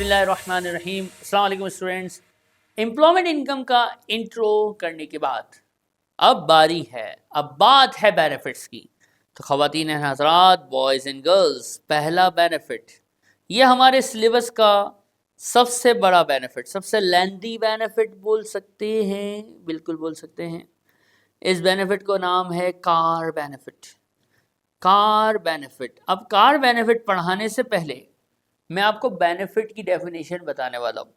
बिस्मिल्लाहिर्रहमानिर्रहीम। अस्सलाम वालेकुम स्टूडेंट्स। एम्प्लॉयमेंट इनकम का इंट्रो करने के बाद अब बारी है, अब बात है बेनिफिट्स की। तो ख़वातीन हज़रात, बॉयज़ एंड गर्ल्स, पहला बेनिफिट, ये हमारे सिलेबस का सबसे बड़ा बेनिफिट, सबसे लेंथी बेनिफिट बोल सकते हैं, बिल्कुल बोल सकते हैं। इस बेनिफिट को नाम है कार बेनिफिट। Car benefit. अब कार बेनिफिट पढ़ाने से पहले मैं आपको बेनिफिट की डेफिनेशन बताने वाला हूँ।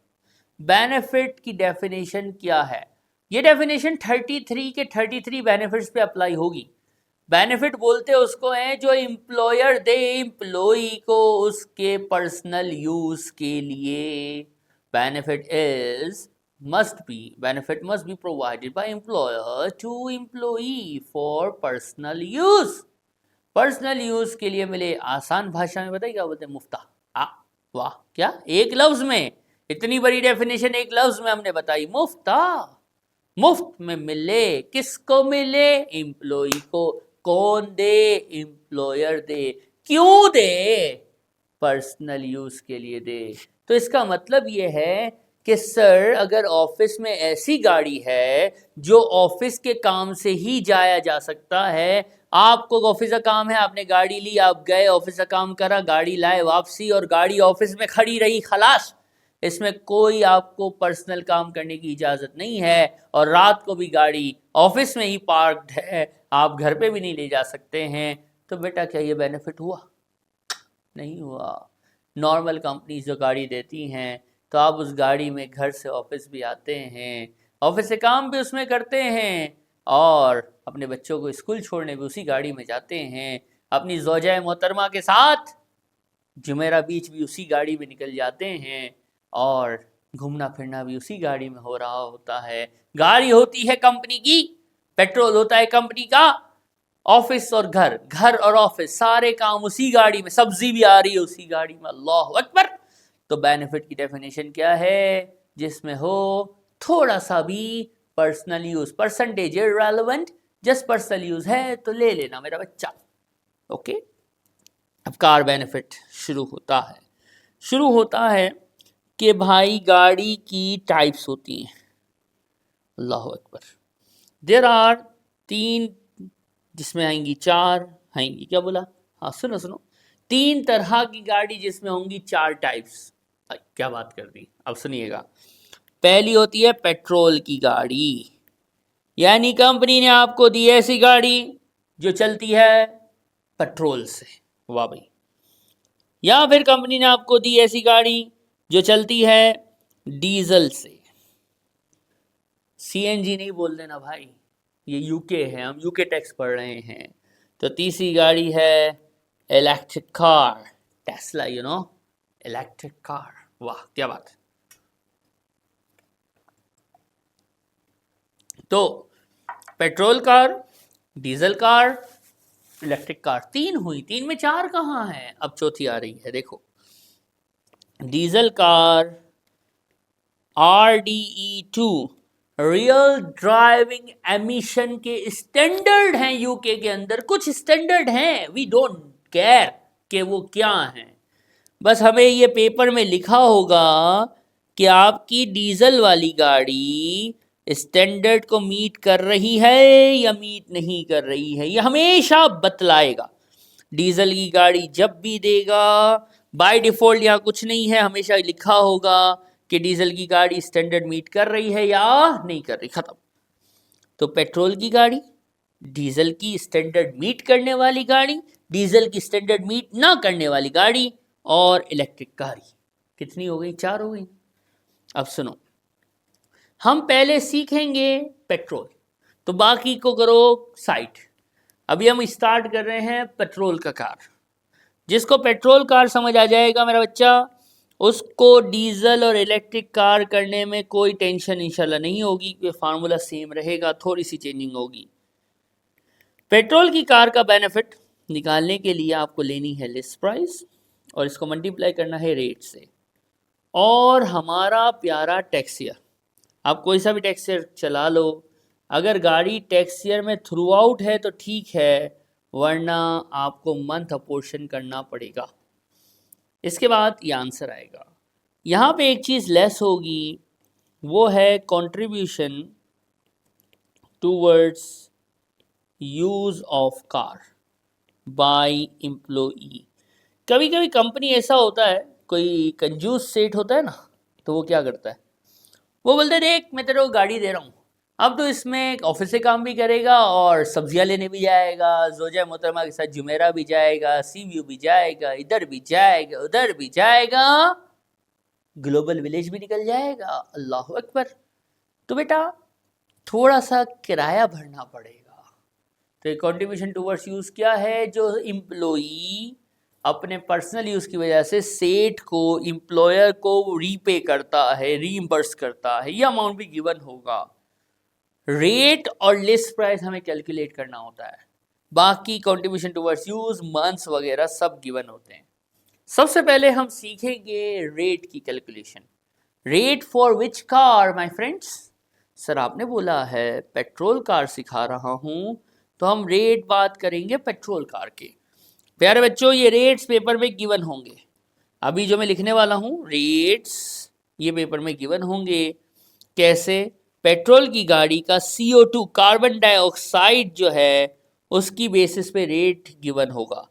बेनिफिट की डेफिनेशन क्या है? ये डेफिनेशन 33 के 33 बेनिफिट्स पे अप्लाई होगी। बेनिफिट बोलते उसको हैं जो एम्प्लॉयर दे एम्प्लॉई को उसके पर्सनल यूज के लिए। Benefit must be provided by employer to employee for personal use. Personal use के लिए मिले। आसान भाषा में बताइए क्या बोलते हैं? मुफ्ता। वाह, क्या एक लफ्ज में इतनी बड़ी डेफिनेशन एक लफ्ज में हमने बताई, मुफ्ता। मुफ्त में मिले, किसको मिले? एम्प्लॉई को। कौन दे? Employer they. क्यों दे? पर्सनल यूज के लिए दे। तो इसका मतलब ये है कि सर, अगर ऑफिस में ऐसी गाड़ी है जो ऑफिस के काम से ही जाया जा सकता है, आपको ऑफिस का काम है, आपने गाड़ी ली, आप गए, ऑफिस का काम करा, गाड़ी लाए, वापसी, और गाड़ी ऑफिस में खड़ी रही, खलास। इसमें कोई आपको पर्सनल काम करने की इजाज़त नहीं है, और रात को भी गाड़ी ऑफिस में ही पार्क्ड है, आप घर पे भी नहीं ले जा सकते हैं। तो बेटा, क्या ये बेनिफिट हुआ? नहीं हुआ। नॉर्मल कंपनीज जो गाड़ी देती हैं, तो आप उस गाड़ी में घर से ऑफिस भी आते हैं, ऑफिस से काम भी उसमें करते हैं, और अपने बच्चों को स्कूल छोड़ने भी उसी गाड़ी में जाते हैं, अपनी ज़ौजा मोहतरमा के साथ जुमेरा बीच भी उसी गाड़ी में निकल जाते हैं, और घूमना फिरना भी उसी गाड़ी में हो रहा होता है। गाड़ी होती है कंपनी की, पेट्रोल होता है कंपनी का, ऑफिस और घर, घर और ऑफिस, सारे काम उसी गाड़ी में, सब्जी भी आ रही है उसी गाड़ी में। अल्लाह अकबर। तो बेनिफिट की डेफिनेशन क्या है? जिसमें हो थोड़ा सा भी personal use. Percentage irrelevant, just personal use है तो ले लेना मेरा बच्चा। ओके। अब कार बेनिफिट शुरू होता है कि भाई गाड़ी की टाइप्स होती हैं। अल्लाह अकबर। देयर आर 3, जिसमें आएंगी 4, आएंगी, क्या बोला? हाँ, सुनो 3 तरह की गाड़ी जिसमें होंगी 4 टाइप्स। क्या बात कर दी। अब सुनिएगा। पहली होती है पेट्रोल की गाड़ी, यानी कंपनी ने आपको दी ऐसी गाड़ी जो चलती है पेट्रोल से। वाह भाई। या फिर कंपनी ने आपको दी ऐसी गाड़ी जो चलती है डीजल से। सीएनजी नहीं बोल देना भाई, ये यूके है, हम यूके टैक्स पढ़ रहे हैं। तो तीसरी गाड़ी है electric car, Tesla, electric car. वाह, क्या बात है। तो petrol car, diesel car, electric car, 3 हुई। 3 में 4 कहाँ है? अब चौथी आ रही है, देखो। Diesel car RDE2 real driving emission के स्टैंडर्ड हैं यूके के अंदर। कुछ स्टैंडर्ड हैं, वी डोंट केयर कि वो क्या हैं, बस हमें ये पेपर में लिखा होगा कि आपकी डीजल वाली गाड़ी स्टैंडर्ड को मीट कर रही है या मीट नहीं कर रही है, ये हमेशा बतलाएगा। डीजल की गाड़ी जब भी देगा, बाय डिफ़ॉल्ट यहाँ कुछ नहीं है, हमेशा लिखा होगा कि डीजल की गाड़ी स्टैंडर्ड मीट कर रही है या नहीं कर रही, खत्म। तो पेट्रोल की गाड़ी, डीजल की स्टैंडर्ड मीट करने वाली गाड़ी, डीजल की स्टैंडर्ड मीट ना करने वाली गाड़ी, और इलेक्ट्रिक गाड़ी। कितनी हो गई? 4 हो गई। अब सुनो, हम पहले सीखेंगे पेट्रोल, तो बाकी को करो साइड। अभी हम स्टार्ट कर रहे हैं पेट्रोल का कार। जिसको पेट्रोल कार समझ आ जाएगा मेरा बच्चा, उसको डीजल और इलेक्ट्रिक कार करने में कोई टेंशन इंशाल्लाह नहीं होगी, कि फार्मूला सेम रहेगा, थोड़ी सी चेंजिंग होगी। पेट्रोल की कार का बेनिफिट निकालने के लिए आपको लेनी है लिस्ट प्राइस, और इसको मल्टीप्लाई करना है रेट से। और हमारा प्यारा टैक्स ईयर, आप कोई सा भी टैक्स ईयर चला लो, अगर गाड़ी टैक्स ईयर में थ्रू आउट है तो ठीक है, वरना आपको मंथ अपोर्शन करना पड़ेगा। इसके बाद ये आंसर आएगा। यहाँ पे एक चीज़ लेस होगी, वो है contribution towards use of car by employee. कभी कभी कंपनी ऐसा होता है, कोई कंजूस सेठ होता है ना, तो वो क्या करता है, वो बोलते हैं देख मैं तेरे को गाड़ी दे रहा हूँ, अब तो इसमें ऑफिस से काम भी करेगा और सब्जियां लेने भी जाएगा, जोजा मोहतरमा के साथ जुमेरा भी जाएगा, सी व्यू भी जाएगा, इधर भी जाएगा उधर भी जाएगा, ग्लोबल विलेज भी निकल जाएगा, अल्लाह अकबर। तो बेटा थोड़ा सा किराया भरना पड़ेगा। तो कंट्रीब्यूशन टूवर्ड्स यूज क्या है, जो एम्प्लॉई अपने पर्सनल यूज की वजह से सेठ को, एम्प्लॉयर को रीपे करता है, रीइंबर्स करता है, ये अमाउंट भी गिवन होगा। रेट और लिस्ट प्राइस हमें कैलकुलेट करना होता है, बाकी कंट्रीब्यूशन टूवर्ड्स यूज मंथ्स वगैरह सब गिवन होते हैं। सबसे पहले हम सीखेंगे रेट की calculation. Rate for which car my friends? Sir आपने बोला है पेट्रोल कार सिखा रहा हूं, तो हम रेट बात करेंगे पेट्रोल कार के। प्यारे बच्चों ये रेट्स पेपर में गिवन होंगे, अभी जो मैं लिखने वाला हूं रेट्स ये पेपर में गिवन होंगे। कैसे? पेट्रोल की गाड़ी का CO2 कार्बन डाइऑक्साइड जो है उसकी बेसिस पे रेट गिवन होगा,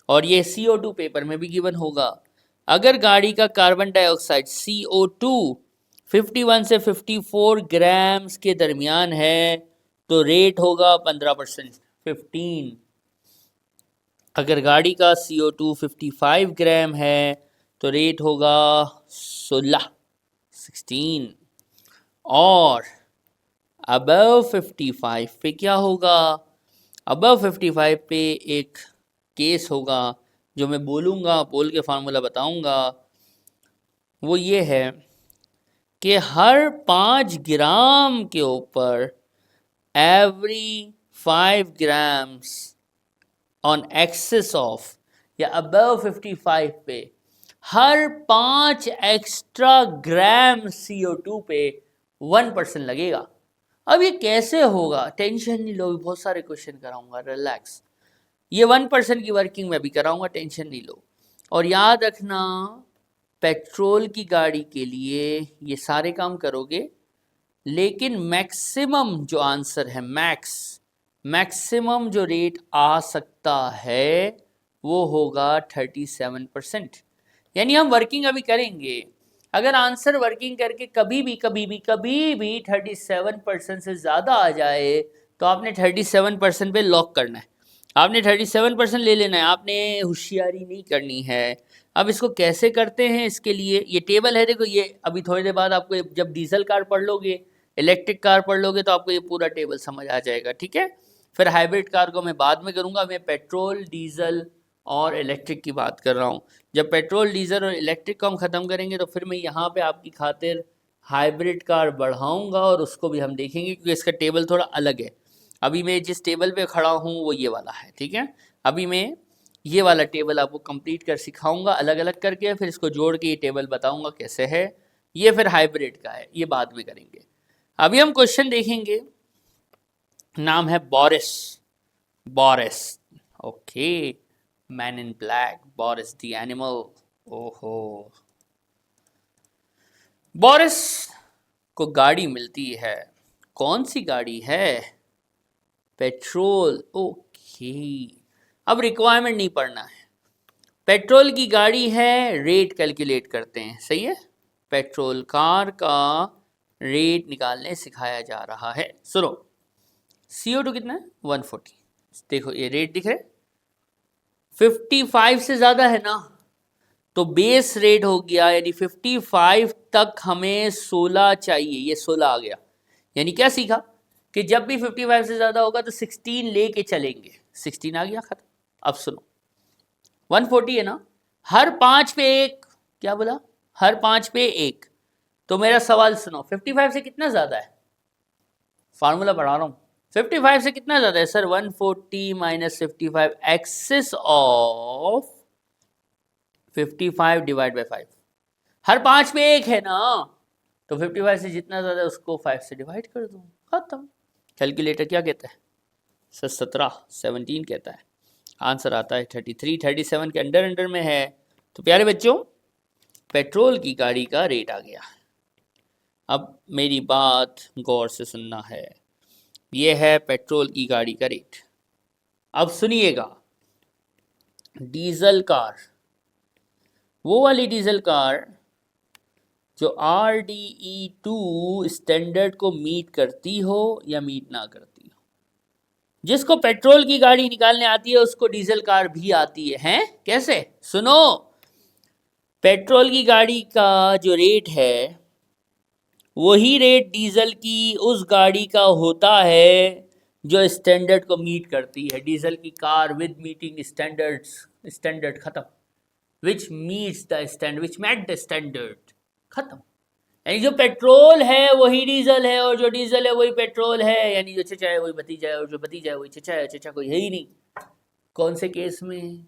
और ये CO2 पेपर में भी गिवन होगा। अगर गाड़ी का कार्बन डाइऑक्साइड CO2 51 से 54 ग्राम्स के दरमियान है तो रेट होगा 15%, 15। अगर गाड़ी का CO2 55 ग्राम है तो रेट होगा 16, 16। और अबव 55 पे क्या होगा? अबव 55 पे एक केस होगा जो मैं बोलूँगा, बोल के फार्मूला बताऊँगा। वो ये है कि हर 5 ग्राम के ऊपर every 5 grams on excess of, या अबव 55 पे हर 5 एक्स्ट्रा ग्राम CO2 पे 1% लगेगा। अब ये कैसे होगा? टेंशन नहीं लो, बहुत सारे क्वेश्चन कराऊंगा, रिलैक्स। ये 1% की वर्किंग में भी कराऊंगा, टेंशन नहीं लो। और याद रखना पेट्रोल की गाड़ी के लिए ये सारे काम करोगे, लेकिन मैक्सिमम जो आंसर है, मैक्सिमम जो रेट आ सकता है वो होगा 37%। यानी हम वर्किंग अभी करेंगे, अगर आंसर वर्किंग करके कभी भी 37% से ज़्यादा आ जाए तो आपने 37% पे लॉक करना है, आपने 37% ले लेना है, आपने होशियारी नहीं करनी है। अब इसको कैसे करते हैं, इसके लिए ये टेबल है, देखो ये अभी थोड़ी देर बाद आपको, जब डीजल कार पढ़ लोगे, इलेक्ट्रिक कार पढ़ लोगे, तो आपको ये पूरा टेबल समझ आ जाएगा, ठीक है। फिर हाइब्रिड कार को मैं बाद में करूँगा, मैं पेट्रोल डीजल और इलेक्ट्रिक की बात कर रहा हूँ। जब पेट्रोल डीजल और इलेक्ट्रिक को हम ख़त्म करेंगे तो फिर मैं यहाँ पे आपकी खातिर हाइब्रिड कार बढ़ाऊँगा और उसको भी हम देखेंगे, क्योंकि इसका टेबल थोड़ा अलग है। अभी मैं जिस टेबल पे खड़ा हूँ वो ये वाला है, ठीक है। अभी मैं ये वाला टेबल आपको कंप्लीट कर सिखाऊंगा अलग अलग करके, फिर इसको जोड़ के ये टेबल बताऊंगा कैसे है। ये फिर हाइब्रिड का है, ये बाद में करेंगे। अभी हम क्वेश्चन देखेंगे, नाम है Boris. Boris, okay, man in black, Boris the animal. ओहो, बोरिस को गाड़ी मिलती है, कौन सी गाड़ी है? Petrol, okay. अब रिक्वायरमेंट नहीं पढ़ना है, पेट्रोल की गाड़ी है, रेट कैलकुलेट करते हैं, सही है। पेट्रोल कार का रेट निकालने सिखाया जा रहा है। सुनो, CO2 कितना है? 140। देखो ये रेट दिख रहे, 55 से ज़्यादा है ना, तो बेस रेट हो गया, यानी 55 तक हमें 16 चाहिए, ये 16 आ गया। यानी क्या सीखा कि जब भी 55 से ज़्यादा होगा तो 16 लेके चलेंगे, 16 आ गया, खत्म। अब सुनो, 140 है ना, हर 5 पे एक, क्या बोला? हर 5 पे एक। तो मेरा सवाल सुनो, 55 से कितना ज़्यादा है? फार्मूला पढ़ा रहा हूँ, 55 से कितना ज़्यादा है sir? 140 minus 55 excess of 55 divide by 5। हर 5 पे एक है ना, तो 55 से जितना ज़्यादा है उसको 5 से डिवाइड कर दूँ, खत्म। कैलकुलेटर क्या कहता है सर? 17 कहता है। आंसर आता है 33, 37 के अंडर में है। तो प्यारे बच्चों पेट्रोल की गाड़ी का रेट आ गया। अब मेरी बात गौर से सुनना है, यह है पेट्रोल की गाड़ी का रेट। अब सुनिएगा, डीजल कार, वो वाली डीजल कार जो RDE2 स्टैंडर्ड को मीट करती हो या मीट ना करती हो। जिसको पेट्रोल की गाड़ी निकालने आती है उसको डीजल कार भी आती है। हैं? कैसे? सुनो, पेट्रोल की गाड़ी का जो रेट है वही रेट डीजल की उस गाड़ी का होता है जो स्टैंडर्ड को मीट करती है। डीजल की car with meeting standards, standard खत्म, which meets the standard, which met the standard, खत्म। यानी जो पेट्रोल है वही डीजल है और जो डीजल है वही पेट्रोल है, यानी जो चचा है वही भतीजा है और जो भतीजा है वही चचा है। चचा कोई है ही नहीं। कौन से केस में?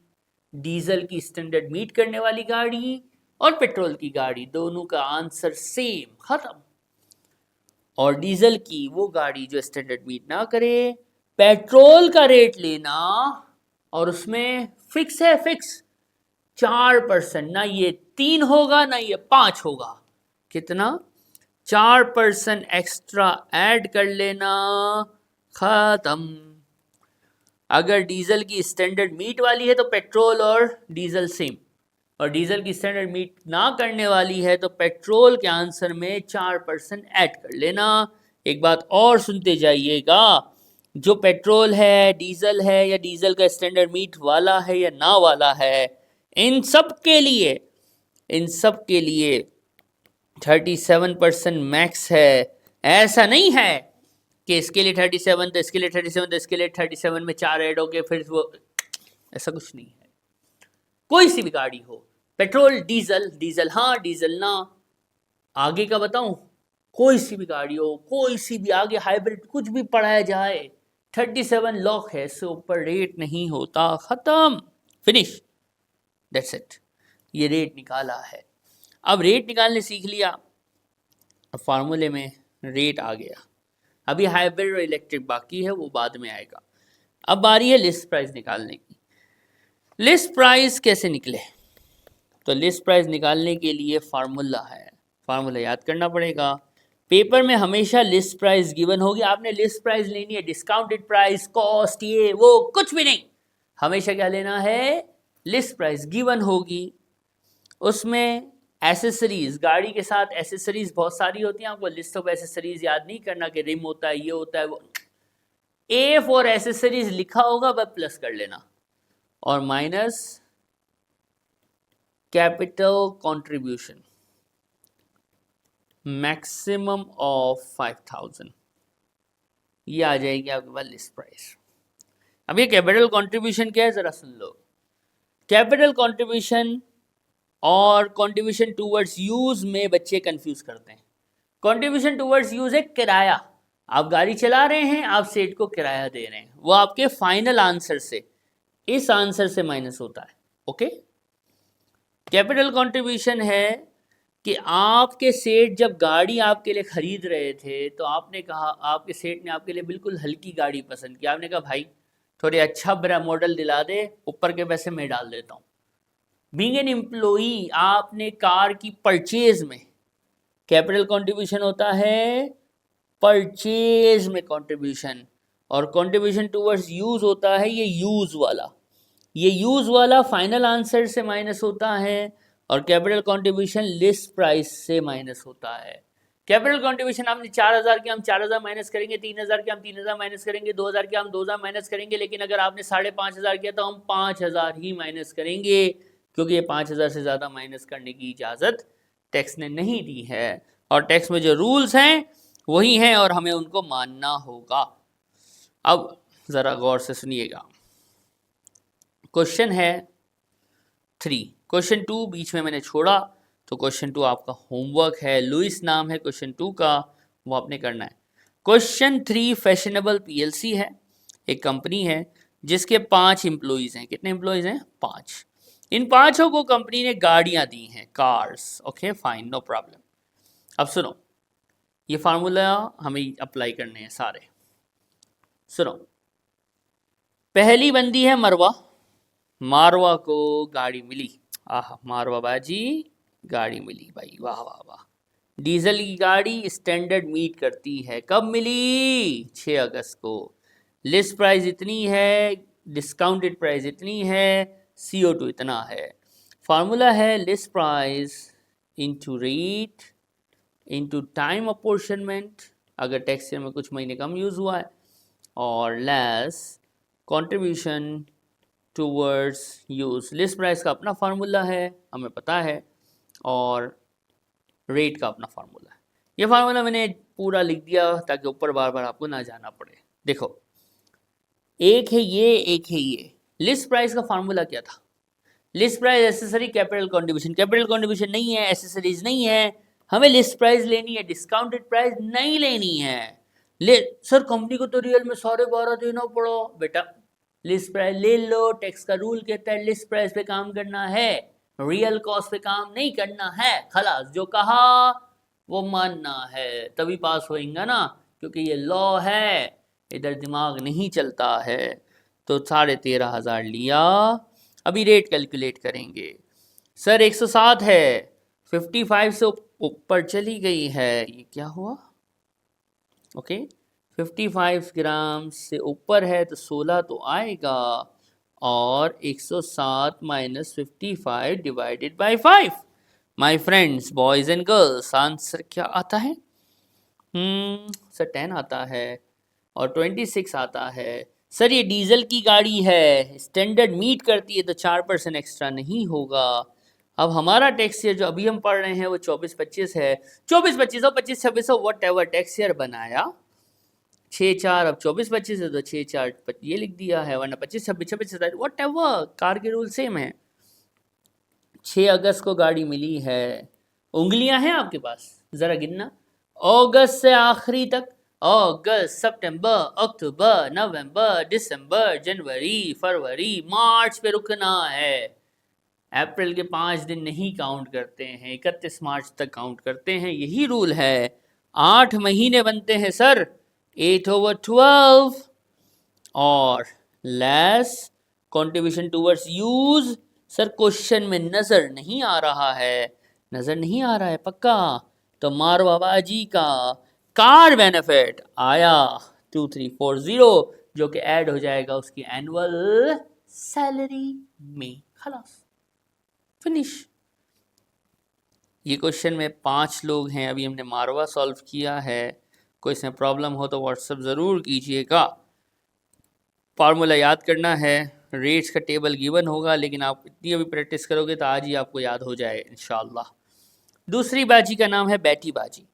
डीजल की स्टैंडर्ड मीट करने वाली गाड़ी और पेट्रोल की गाड़ी, दोनों का आंसर सेम, खत्म। और डीजल की वो गाड़ी जो स्टैंडर्ड मीट ना करे, पेट्रोल का रेट लेना और उसमें फिक्स है, फिक्स 4%, ना ये 3 होगा ना ये 5 होगा। कितना? 4% एक्स्ट्रा ऐड कर लेना, खत्म। अगर डीजल की स्टैंडर्ड मीट वाली है तो पेट्रोल और डीजल सेम, और डीजल की स्टैंडर्ड मीट ना करने वाली है तो पेट्रोल के आंसर में 4% ऐड कर लेना। एक बात और सुनते जाइएगा, जो पेट्रोल है, डीजल है, या डीजल का स्टैंडर्ड मीट वाला है या ना वाला है, इन सब के लिए 37% मैक्स है। ऐसा नहीं है कि इसके लिए 37 तो इसके लिए 37 तो इसके लिए 37 में 4 ऐड हो गए फिर वो, ऐसा कुछ नहीं है। कोई सी भी गाड़ी हो, पेट्रोल, डीजल, डीजल हाँ डीजल ना, आगे का बताऊं, कोई सी भी गाड़ी हो, कोई सी भी, आगे हाइब्रिड कुछ भी पढ़ाया जाए, 37 लॉक है, इससे ऊपर रेट नहीं होता, खत्म, फिनिश, दैट्स इट। ये रेट निकाला है। अब रेट निकालने सीख लिया, अब फार्मूले में रेट आ गया। अभी हाइब्रिड और इलेक्ट्रिक बाकी है, वो बाद में आएगा। अब बारी है लिस्ट प्राइस निकालने की। लिस्ट प्राइस कैसे निकले? तो लिस्ट प्राइस निकालने के लिए फार्मूला है, फार्मूला याद करना पड़ेगा। पेपर में हमेशा लिस्ट प्राइस गिवन होगी, आपने लिस्ट प्राइस लेनी है, डिस्काउंटेड प्राइस, कॉस्ट, ये वो कुछ भी नहीं, हमेशा क्या लेना है? लिस्ट प्राइस गिवन होगी। उसमें एसेसरीज, गाड़ी के साथ एसेसरीज बहुत सारी होती हैं, आपको लिस्ट ऑफ एसेसरीज याद नहीं करना कि रिम होता है, ये होता है, वो ए फॉर एसेसरीज लिखा होगा, बस प्लस कर लेना, और minus capital contribution maximum of 5000, ये आ जाएगी आपके पास लिस्ट प्राइस। अब ये कैपिटल कंट्रीब्यूशन क्या है जरा सुन लो। कैपिटल कंट्रीब्यूशन और कंट्रीब्यूशन टूवर्ड्स यूज में बच्चे कंफ्यूज करते हैं। कंट्रीब्यूशन टूवर्ड्स यूज है किराया, आप गाड़ी चला रहे हैं, आप सेठ को किराया दे रहे हैं, वो आपके फाइनल आंसर से, इस आंसर से माइनस होता है, ओके। कैपिटल कंट्रीब्यूशन है कि आपके सेठ जब गाड़ी आपके लिए खरीद रहे थे तो आपने कहा, आपके सेठ ने आपके लिए बिल्कुल हल्की गाड़ी पसंद की, आपने कहा भाई थोड़ी अच्छा बड़ा मॉडल दिला दे, ऊपर के पैसे मैं डाल देता हूँ। बीइंग एन एम्प्लॉई, आपने कार की परचेज में, कैपिटल कंट्रीब्यूशन होता है परचेज में कंट्रीब्यूशन, और कंट्रीब्यूशन टुवर्ड्स यूज होता है ये यूज वाला, ये यूज वाला फाइनल आंसर से माइनस होता है, और कैपिटल कंट्रीब्यूशन लिस्ट प्राइस से माइनस होता है। कैपिटल कंट्रीब्यूशन आपने 4000 के हम 4000 माइनस करेंगे, 3000 के हम 3000 माइनस करेंगे, 2000 के हम 2000 माइनस करेंगे, लेकिन अगर आपने 5500 किया तो हम 5000 ही माइनस करेंगे, क्योंकि ये 5000 से ज़्यादा माइनस करने की इजाज़त टैक्स ने नहीं दी है, और टैक्स में जो रूल्स हैं वही हैं और हमें उनको मानना होगा। अब ज़रा गौर से सुनिएगा, क्वेश्चन है 3, क्वेश्चन 2 बीच में मैंने छोड़ा, तो क्वेश्चन 2 आपका होमवर्क है, लुइस नाम है क्वेश्चन 2 का, वो आपने करना है। क्वेश्चन 3 फैशनेबल पीएलसी है, एक कंपनी है जिसके 5 एम्प्लॉइज़ हैं। कितने एम्प्लॉइज़ हैं? 5। इन 5 को कंपनी ने गाड़ियां दी हैं, cars, okay fine, no problem. अब सुनो, ये फार्मूला हमें अप्लाई करने हैं सारे। सुनो, पहली बंदी है मरवा, मारवा को गाड़ी मिली, आह मारवा बाजी गाड़ी मिली भाई, वाह वाह वाह। डीजल की गाड़ी स्टैंडर्ड मीट करती है, कब मिली? 6 अगस्त को। लिस्ट प्राइस इतनी है, डिस्काउंटेड प्राइस इतनी है, CO2 इतना है। फार्मूला है list price into rate into time apportionment, अगर टैक्स ईयर में कुछ महीने कम यूज़ हुआ है, और less contribution towards use. List price का अपना फार्मूला है, हमें पता है, और रेट का अपना फार्मूला है। ये फार्मूला मैंने पूरा लिख दिया ताकि ऊपर बार बार आपको ना जाना पड़े। देखो, एक है ये, एक है ये। लिस्ट प्राइस का फार्मूला क्या था? List price accessory capital contribution, capital contribution नहीं है, एसेसरीज नहीं है, हमें लिस्ट प्राइस लेनी है, डिस्काउंटेड प्राइस नहीं लेनी है। ले सर, कंपनी को तो रियल में 12.5 देना पड़ा। बेटा लिस्ट प्राइस ले लो, टैक्स का रूल कहता है लिस्ट प्राइस पे काम करना है, रियल कॉस्ट पे काम नहीं करना है। खलास, जो कहा वो मानना है, तभी पास होएगा ना, क्योंकि ये लॉ है, इधर दिमाग नहीं चलता है। तो 13,500 लिया। अभी रेट कैलकुलेट करेंगे। सर 107 है, 55 से ऊपर चली गई है, ये क्या हुआ? ओके, 55 ग्राम से ऊपर है तो 16 तो आएगा, और 107 minus 55 divided by 5। My friends, boys and girls, answer क्या आता है? सर 10 आता है, और 26 आता है। सर ये डीजल की गाड़ी है, स्टैंडर्ड मीट करती है, तो 4% एक्स्ट्रा नहीं होगा। अब हमारा टैक्स ईयर जो अभी हम पढ़ रहे हैं वो 24-25 है। 24-25 हो, 25-26 हो, वट एवर टैक्स ईयर बनाया, 6-4 अब 24-25 है तो 6-4 ये लिख दिया है, वरना 25-26 वट एवर, कार के रूल सेम है। 6 अगस्त को गाड़ी मिली है। उंगलियां हैं आपके पास, जरा गिनना, अगस्त से आखिरी तक, अगस्त, सितंबर, अक्टूबर, नवंबर, दिसंबर, जनवरी, फरवरी, मार्च पे रुकना है। अप्रैल के 5 दिन नहीं काउंट करते हैं, 31 मार्च तक काउंट करते हैं, यही रूल है। 8 महीने बनते हैं सर, 8/12, और less contribution towards use. Sir question में नजर नहीं आ रहा है, नजर नहीं आ रहा है पक्का, तो मारो बाबा जी का कार बेनिफिट आया 2340, जो कि ऐड हो जाएगा उसकी एनुअल सैलरी में। खलास, फिनिश। ये क्वेश्चन में 5 लोग हैं, अभी हमने मारवा सॉल्व किया है। कोई इसमें प्रॉब्लम हो तो व्हाट्सएप ज़रूर कीजिएगा। फार्मूला याद करना है, रेट्स का टेबल गिवन होगा, लेकिन आप इतनी अभी प्रैक्टिस करोगे तो आज ही आपको याद हो जाए इंशाल्लाह। दूसरी बाजी का नाम है बैटी बाजी।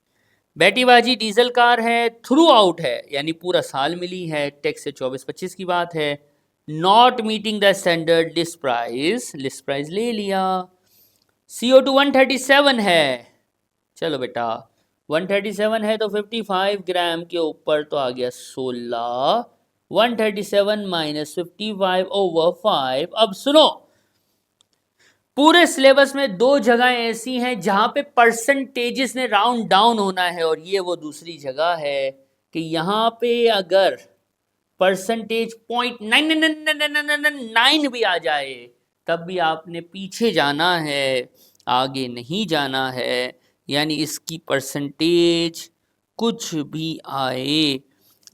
बैटी बाजी डीजल कार है, थ्रू आउट है, यानी पूरा साल मिली है, टैक्स से 24-25 की बात है। Not meeting the standard list price, list price ले लिया। CO2 137 है, चलो बेटा 137 है तो 55 ग्राम के ऊपर तो आ गया 16, 137 माइनस 55/5। अब सुनो, पूरे सिलेबस में 2 जगह ऐसी हैं जहां पे परसेंटेजेस ने राउंड डाउन होना है, और ये वो दूसरी जगह है कि यहाँ पे अगर परसेंटेज 0.99999 भी आ जाए तब भी आपने पीछे जाना है, आगे नहीं जाना है। यानी इसकी परसेंटेज कुछ भी आए,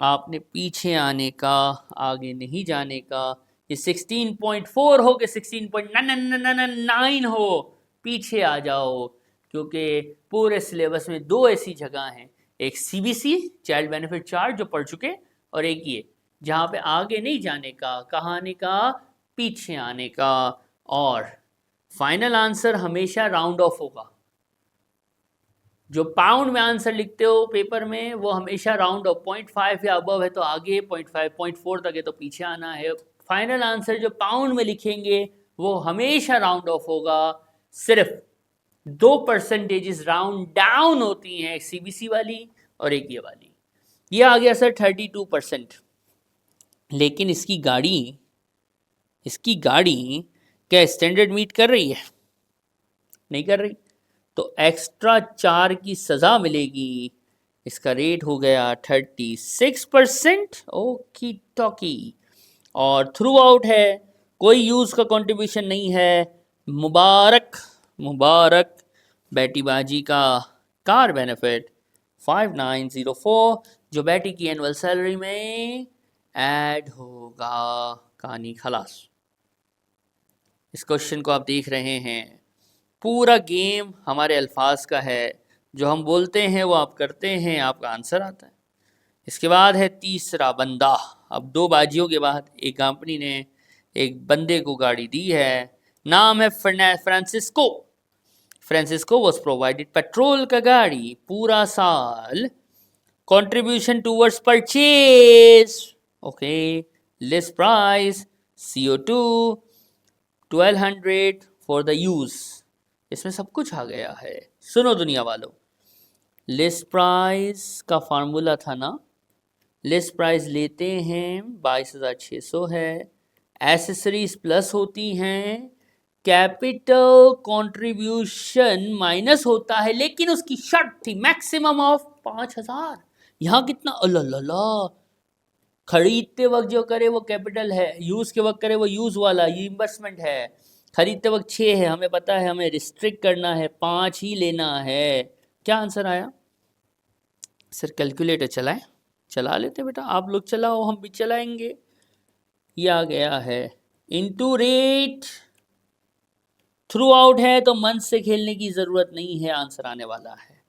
आपने पीछे आने का, आगे नहीं जाने का। ये 16.4 हो कि 16.999 हो, पीछे आ जाओ, क्योंकि पूरे सिलेबस में 2 ऐसी जगह हैं, एक CBC चाइल्ड बेनिफिट चार्ट जो पढ़ चुके, और एक ये जहाँ पे आगे नहीं जाने का, कहाँ आने का, पीछे आने का। और फाइनल आंसर हमेशा राउंड ऑफ होगा। जो पाउंड में आंसर लिखते हो पेपर में वो हमेशा राउंड ऑफ, 0.5 या अबव है तो आगे, 0.5 0.4 तक है तो पीछे आना है। फाइनल आंसर जो पाउंड में लिखेंगे वो हमेशा राउंड ऑफ होगा। सिर्फ 2 परसेंटेजेस राउंड डाउन होती हैं, एक CBC वाली और एक ये वाली। ये आ गया सर 32%। लेकिन इसकी गाड़ी क्या स्टैंडर्ड मीट कर रही है? नहीं कर रही, तो एक्स्ट्रा 4 की सज़ा मिलेगी। इसका रेट हो गया 36%। ओकी टॉकी, और थ्रू आउट है, कोई यूज़ का कंट्रीब्यूशन नहीं है। मुबारक मुबारक, बैटीबाजी का कार बेनिफिट 5904 जो बैटी की एनुअल सैलरी में ऐड होगा। कहानी खलास। इस क्वेश्चन को आप देख रहे हैं, पूरा गेम हमारे अल्फाज का है, जो हम बोलते हैं वो आप करते हैं, आपका आंसर आता है। इसके बाद है तीसरा बंदा। अब दो बाजियों के बाद एक कंपनी ने एक बंदे को गाड़ी दी है, नाम है Francisco. Francisco was provided petrol का गाड़ी पूरा साल, contribution towards purchase, okay, list price CO2 1200 for the use. इसमें सब कुछ आ गया है। सुनो दुनिया वालों, लिस्ट प्राइस का फार्मूला था ना, लिस्ट प्राइस लेते हैं 22,600 है, एसेसरीज प्लस होती हैं, कैपिटल कंट्रीब्यूशन माइनस होता है, लेकिन उसकी शर्त थी मैक्सिमम ऑफ 5,000। यहाँ कितना, अल्लाह, खरीदते वक्त जो करे वो कैपिटल है, यूज के वक्त करे वो यूज वाला रिइंबर्समेंट है। खरीदते वक्त 6 है, हमें पता है, हमें रिस्ट्रिक्ट करना है, 5 ही लेना है। क्या आंसर आया? सर कैलकुलेटर चलाएं? चला लेते बेटा, आप लोग चलाओ, हम भी चलाएंगे। ये आ गया है इनटू रेट, थ्रू आउट है तो मंथ से खेलने की ज़रूरत नहीं है, आंसर आने वाला है।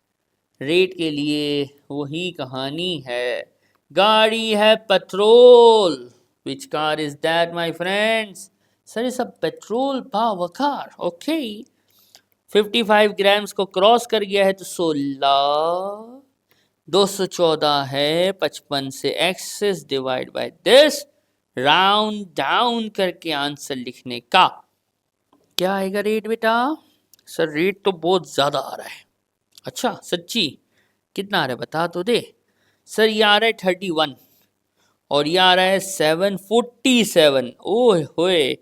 रेट के लिए वही कहानी है, गाड़ी है petrol. Which car is that my friends? Sir is a petrol power car, okay. 55 grams को क्रॉस कर गया है तो 16, 214 है, 55 से excess divide by this, round down करके आंसर लिखने का। क्या आएगा रेट बेटा? सर रेट तो बहुत ज़्यादा आ रहा है। अच्छा सच्ची? कितना आ रहा है बता तो दे। सर ये आ रहा है 31 और ये आ रहा है 747। ओह होए,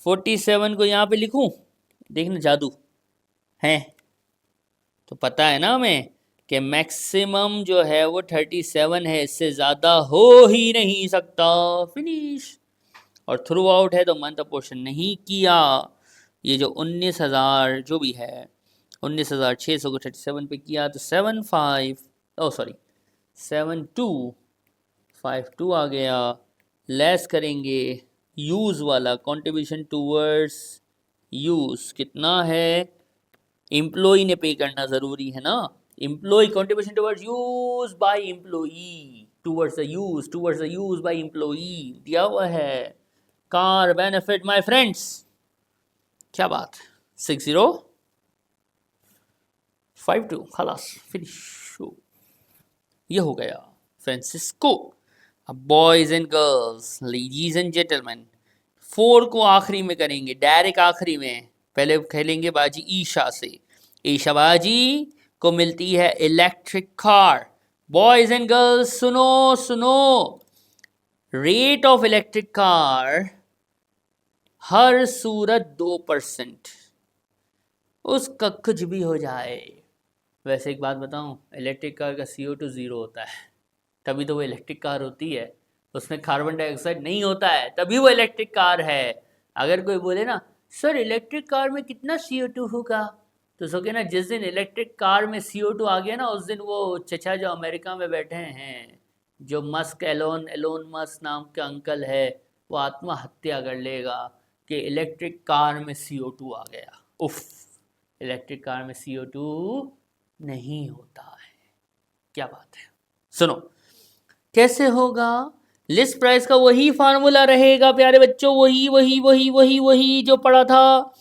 47 को यहाँ पे लिखूं? देखना जादू है तो पता है ना हमें कि मैक्सिमम जो है वो 37 है, इससे ज़्यादा हो ही नहीं सकता। फिनिश। और थ्रू आउट है तो मंथ अपोर्शन नहीं किया। ये जो 19,000 जो भी है, 19,600 को 37 पे किया तो 7252 आ गया। लेस करेंगे यूज़ वाला, कंट्रीब्यूशन टूवर्ड्स यूज़ कितना है, एम्प्लॉई ने पे करना ज़रूरी है ना। Employ contribution towards use by employee, towards the use by employee दिया हुआ है। कार बेनिफिट माय फ्रेंड्स, क्या बात, 6052 खलास फिनिश। ये हो गया फ्रांसिस्को। अब boys and girls, ladies and gentleman, 4 को आखिरी में करेंगे, डायरेक्ट आखिरी में। पहले खेलेंगे बाजी ईशा से। ईशा बाजी को मिलती है electric car. Boys and girls सुनो सुनो, रेट ऑफ इलेक्ट्रिक कार हर सूरत 2%, उसका कुछ भी हो जाए। वैसे एक बात बताऊं, इलेक्ट्रिक कार का CO2 0 होता है, तभी तो वो इलेक्ट्रिक कार होती है। उसमें कार्बन डाइऑक्साइड नहीं होता है, तभी वो इलेक्ट्रिक कार है। अगर कोई बोले ना सर इलेक्ट्रिक कार में कितना CO2 होगा, तो सोचे ना जिस दिन इलेक्ट्रिक कार में CO2 आ गया ना, उस दिन वो चचा जो अमेरिका में बैठे हैं, जो मस्क एलोन मस्क नाम का अंकल है, वो आत्महत्या कर लेगा कि इलेक्ट्रिक कार में CO2 आ गया। उफ, इलेक्ट्रिक कार में CO2 नहीं होता है। क्या बात है। सुनो कैसे होगा, लिस्ट प्राइस का वही फार्मूला रहेगा प्यारे बच्चों, वही वही वही वही वही जो पढ़ा था।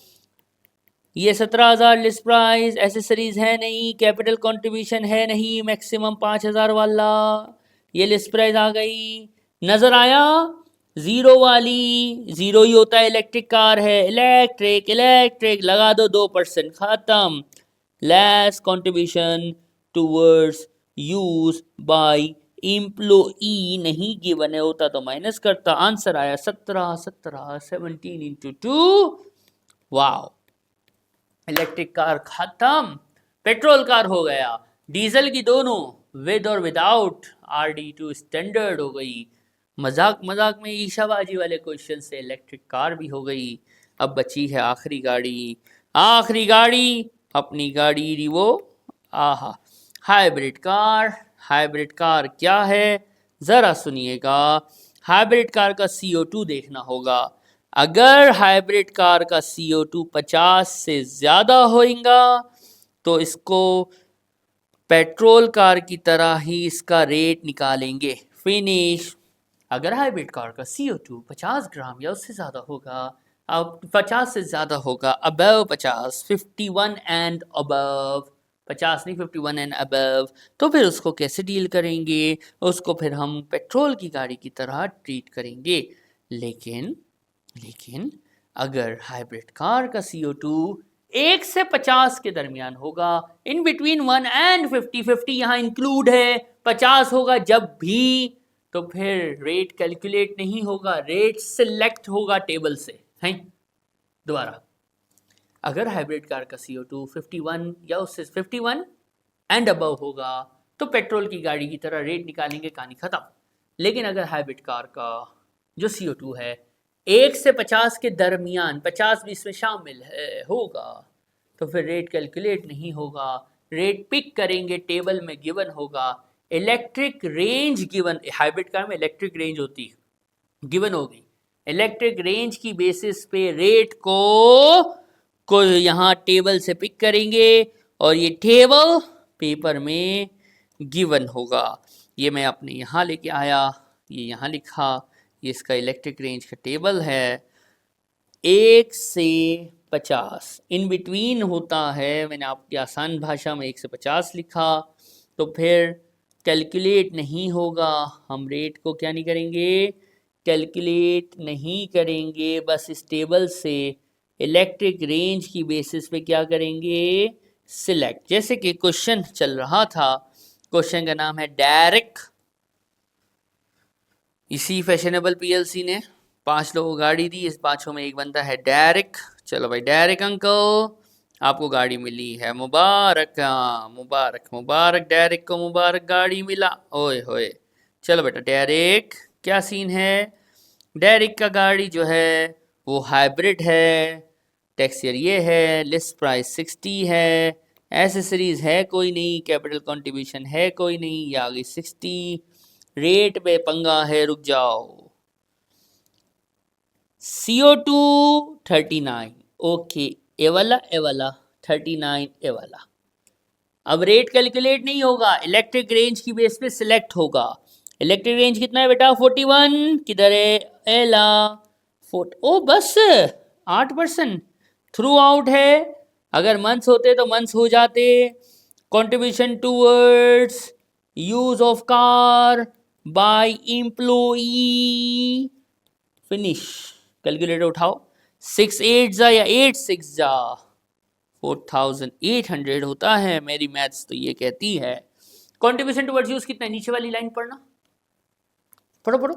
ये 17,000 लिस्ट प्राइस, एसेसरीज है नहीं, कैपिटल कंट्रीब्यूशन है नहीं, मैक्सिमम 5,000 वाला, ये लिस्ट प्राइस आ गई। नजर आया? जीरो वाली, जीरो ही होता है, इलेक्ट्रिक कार है, इलेक्ट्रिक इलेक्ट्रिक लगा दो 2%, खत्म। Less contribution towards use by employee नहीं गिवन है, होता तो माइनस करता। आंसर आया 17 17 17 × 2। वाओ, इलेक्ट्रिक कार खत्म, पेट्रोल कार हो गया। डीजल की दोनों विद और विदाउट RD2 स्टैंडर्ड हो गई। मजाक मजाक में ईशाबाजी वाले क्वेश्चन से इलेक्ट्रिक कार भी हो गई। अब बची है आखिरी गाड़ी, आखिरी गाड़ी अपनी गाड़ी रिवो। आहा, हाइब्रिड कार क्या है ज़रा सुनिएगा। हाइब्रिड कार का CO2 देखना होगा। अगर हाइब्रिड कार का CO2 50 से ज़्यादा होगा तो इसको पेट्रोल कार की तरह ही इसका रेट निकालेंगे। फिनिश। अगर हाइब्रिड कार का CO2 50 ग्राम या उससे ज़्यादा होगा, अब 50 से ज़्यादा होगा, अबव 50, 51 एंड अबव, 50 नहीं 51 एंड अबव, तो फिर उसको कैसे डील करेंगे? उसको फिर हम पेट्रोल की गाड़ी की तरह ट्रीट करेंगे। लेकिन अगर हाइब्रिड कार का CO2 1 से 50 के दरमियान होगा, इन बिटवीन 1 एंड 50 यहाँ इंक्लूड है, 50 होगा जब भी, तो फिर रेट कैलकुलेट नहीं होगा, रेट सिलेक्ट होगा टेबल से। हैं दोबारा, अगर हाइब्रिड कार का CO2 51 या उससे 51 एंड अबव होगा तो पेट्रोल की गाड़ी की तरह रेट निकालेंगे, कहानी खत्म। लेकिन अगर हाइब्रिड कार का जो CO2 है 1 से 50 के दरमियान, 50 भी इसमें शामिल है होगा, तो फिर रेट कैलकुलेट नहीं होगा, रेट पिक करेंगे, टेबल में गिवन होगा, electric range given, hybrid car में इलेक्ट्रिक रेंज होती है, गिवन होगी, इलेक्ट्रिक रेंज की बेसिस पे रेट को यहाँ टेबल से पिक करेंगे और ये टेबल पेपर में गिवन होगा। ये मैं अपने यहाँ लेके आया, ये यहाँ लिखा, ये इसका इलेक्ट्रिक रेंज का टेबल है। 1 से 50 इन बिटवीन होता है, मैंने आपकी आसान भाषा में 1 से 50 लिखा, तो फिर कैलकुलेट नहीं होगा, हम रेट को क्या नहीं करेंगे, कैलकुलेट नहीं करेंगे, बस इस टेबल से इलेक्ट्रिक रेंज की बेसिस पे क्या करेंगे, सिलेक्ट। जैसे कि क्वेश्चन चल रहा था, क्वेश्चन का नाम है डायरेक्ट। इसी फैशनेबल PLC ने 5 लोगों को गाड़ी दी, इस 5 में एक बंदा है डायरेक्ट। चलो भाई डायरेक्ट अंकल, आपको गाड़ी मिली है, मुबारक, मुबारक मुबारक, डायरेक्ट को मुबारक, गाड़ी मिला, ओए होए। चलो बेटा डायरेक्ट क्या सीन है? डायरेक्ट का गाड़ी जो है वो हाइब्रिड है, टैक्स ईयर ये है, लिस्ट प्राइस 60 है, एसेसरीज है कोई नहीं, कैपिटल कंट्रीब्यूशन है कोई नहीं, ये आ गई 60, रेट पे पंगा है, रुक जाओ। CO2 39, ओके, ए वाला 39, ए वाला। अब रेट कैलकुलेट नहीं होगा, इलेक्ट्रिक रेंज की बेस पे सिलेक्ट होगा। इलेक्ट्रिक रेंज कितना है बेटा? 41, किधर है? एला 4, ओ बस 8% थ्रू आउट है। अगर मंथ्स होते तो मंथ्स हो जाते। Contribution towards use of car by employee, finish. Calculator उठाओ, 6 8 जा या 8 6 जा, 4800 होता है, मेरी मैथ्स तो ये कहती है। कंट्रीब्यूशन टुवर्ड्स यूज कितना है? नीचे वाली लाइन पढ़ना, पढ़ो।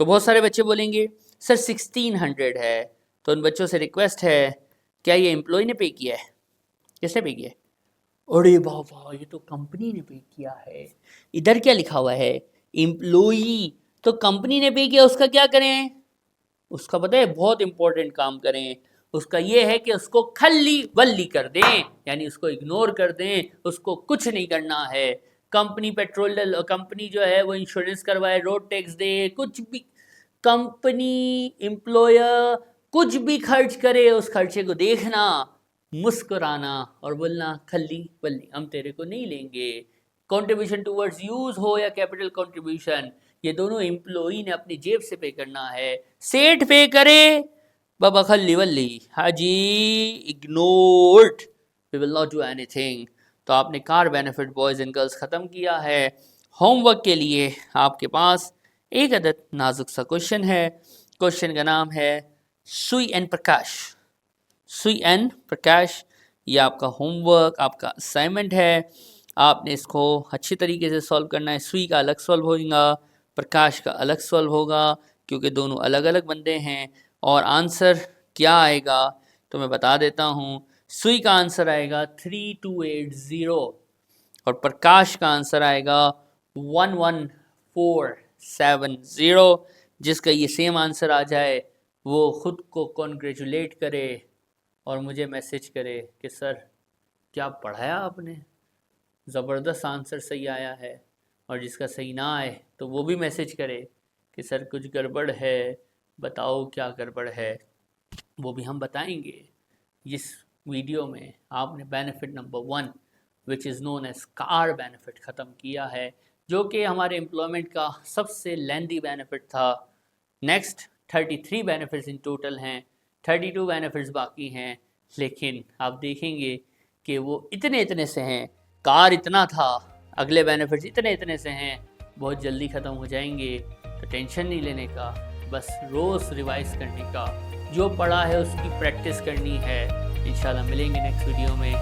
तो बहुत सारे बच्चे बोलेंगे सर 1600 है, तो उन बच्चों से रिक्वेस्ट है, क्या ये एम्प्लॉय ने पे किया है? किसने पे किया है? अरे बाबा, ये तो कंपनी ने पे किया है। इधर क्या लिखा हुआ है? एम्प्लॉई। तो कंपनी ने पे किया, उसका क्या करें? उसका पता है, बहुत इंपॉर्टेंट काम करें। उसका ये है कि उसको खल्ली वल्ली कर दें, यानी उसको इग्नोर कर दें, उसको कुछ नहीं करना है। कंपनी पेट्रोल, कंपनी जो है वो इंश्योरेंस करवाए, रोड टैक्स दे, कुछ भी, कंपनी एम्प्लॉयर कुछ भी खर्च करे, उस खर्चे को देखना, मुस्कुराना और बोलना खल्ली वल्ली, हम तेरे को नहीं लेंगे। कंट्रीब्यूशन टुवर्ड्स यूज हो या कैपिटल कंट्रीब्यूशन, ये दोनों एम्प्लॉई ने अपनी जेब से पे करना है। सेठ पे करे बाबा खल्ली वल्ली, हाजी ignored, we will not do anything. तो आपने car benefit boys and girls ख़त्म किया है। होमवर्क के लिए आपके पास एक अदद नाजुक सा क्वेश्चन है। क्वेश्चन का नाम है सुई एंड प्रकाश। सुई एंड प्रकाश, ये आपका होमवर्क, आपका असाइनमेंट है। आपने इसको अच्छी तरीके से सॉल्व करना है। सुई का अलग सॉल्व होगा, प्रकाश का अलग सॉल्व होगा, क्योंकि दोनों अलग अलग बंदे हैं। और आंसर क्या आएगा तो मैं बता देता हूँ। सुई का आंसर आएगा 3280 और प्रकाश का आंसर आएगा 11470। जिसका ये सेम आंसर आ जाए वो ख़ुद को कॉन्ग्रेचुलेट करे और मुझे मैसेज करे कि सर क्या पढ़ाया आपने, ज़बरदस्त आंसर सही आया है, और जिसका सही ना आए तो वो भी मैसेज करे कि सर कुछ गड़बड़ है, बताओ क्या गड़बड़ है, वो भी हम बताएंगे। इस वीडियो में आपने benefit number 1 which is known as car benefit ख़त्म किया है, जो कि हमारे एम्प्लॉयमेंट का सबसे लेंदी बेनिफिट था। नेक्स्ट 33 बेनिफिट्स इन टोटल हैं, 32 बेनिफिट्स बाकी हैं, लेकिन आप देखेंगे कि वो इतने से हैं, कार इतना था, अगले बेनिफिट्स इतने से हैं, बहुत जल्दी ख़त्म हो जाएंगे। तो टेंशन नहीं लेने का, बस रोज़ रिवाइज करने का, जो पढ़ा है उसकी प्रैक्टिस करनी है। इंशाल्लाह मिलेंगे नेक्स्ट वीडियो में।